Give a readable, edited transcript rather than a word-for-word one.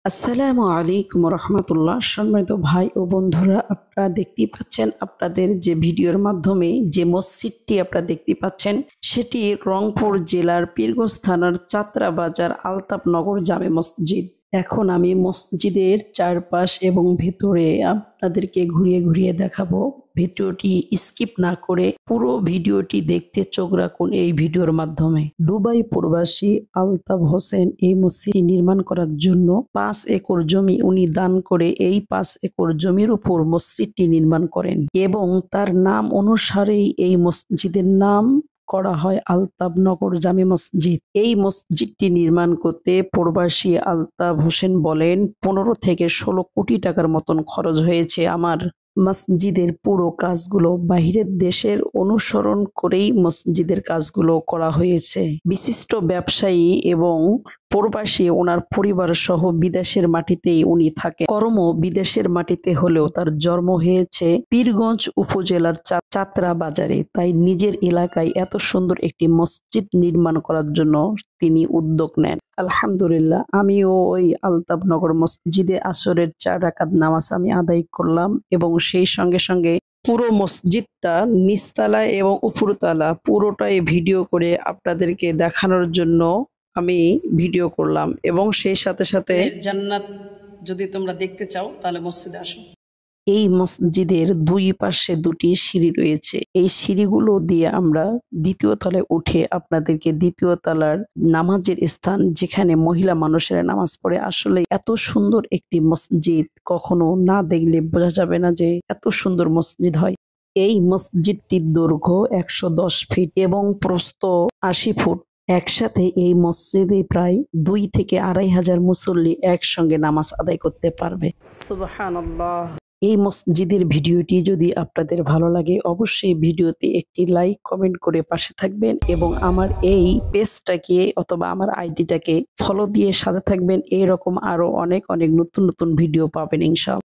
আসসালামু আলাইকুম রহমতুল্লাহ। সম্মানিত ভাই ও বন্ধুরা, আপনারা দেখতেই পাচ্ছেন আপনাদের যে ভিডিওর মাধ্যমে যে মসজিদটি আপনারা দেখতে পাচ্ছেন সেটি রংপুর জেলার পীরগঞ্জ থানার চাত্রা বাজার আলতাপনগর জামে মসজিদ। এখন আমি মসজিদের চারপাশ এবং ভেতরে আপনাদেরকে ঘুরিয়ে ঘুরিয়ে দেখাবো। ভিডিওটি স্কিপ না করে পুরো ভিডিওটি দেখতে চোখ রাখুন এই ভিডিওর মাধ্যমে। দুবাই প্রবাসী আলতাফ হোসেন এই মসজিদ নির্মাণ করার জন্য 5 একর জমি উনি দান করে এই 5 একর জমির উপর মসজিদটি নির্মাণ করেন এবং তার নাম অনুসারেই এই মসজিদের নাম করা হয় আলতাপনগর জামে মসজিদ। এই মসজিদটি নির্মাণ করতে প্রবাসী আলতাফ হোসেন বলেন 15 থেকে 16 কোটি টাকার মতন খরচ হয়েছে আমার। মসজিদের পুরো কাজগুলো বাহিরের দেশের অনুসরণ করেই মসজিদের কাজগুলো করা হয়েছে। বিশিষ্ট ব্যবসায়ী এবং প্রবাসী ওনার পরিবার সহ বিদেশের মাটিতেই উনি থাকে। কর্ম বিদেশের মাটিতে হলেও তার জন্ম হয়েছে পীরগঞ্জ উপজেলার চাত্রা বাজারে। তাই নিজের এলাকায় এত সুন্দর একটি মসজিদ নির্মাণ করার জন্য তিনি উদ্যোগ নেন। আলহামদুলিল্লাহ, আমিও ওই আলতাপনগর মসজিদে আসরের 4 রাকাত নামাজ আমি আদায় করলাম এবং সেই সঙ্গে সঙ্গে পুরো মসজিদটা নিচতলা এবং উপরতলা পুরোটাই ভিডিও করে আপনাদেরকে দেখানোর জন্য আমি ভিডিও করলাম এবং সেই সাথে সাথে জান্নাত যদি তোমরা দেখতে চাও তাহলে মসজিদে আসো। এই মসজিদের দুই পাশে দুটি সিঁড়ি রয়েছে। এই সিঁড়িগুলো দিয়ে আমরা দ্বিতীয় তলায় উঠে আপনাদেরকে দ্বিতীয় তলার নামাজের স্থান, যেখানে মহিলা মানুষেরা নামাজ পড়ে। আসলে এত সুন্দর একটি মসজিদ কখনো না দেখলে বোঝা যাবে না যে এত সুন্দর মসজিদ হয়। এই মসজিদটির দৈর্ঘ্য 110 ফিট এবং প্রস্থ 80 ফুট। একসাথে এই মসজিদে প্রায় 2 থেকে 2,500 মুসল্লি একসঙ্গে নামাজ আদায় করতে পারবে। সুবহানাল্লাহ। এই মসজিদের ভিডিওটি যদি আপনাদের ভালো লাগে অবশ্যই ভিডিওতে একটি লাইক কমেন্ট করে পাশে থাকবেন এবং আমার এই পেজটাকে অথবা আমার আইডিটাকে ফলো দিয়ে সাথে থাকবেন। এইরকম আরো অনেক অনেক নতুন নতুন ভিডিও পাবেন ইনশাআল্লাহ।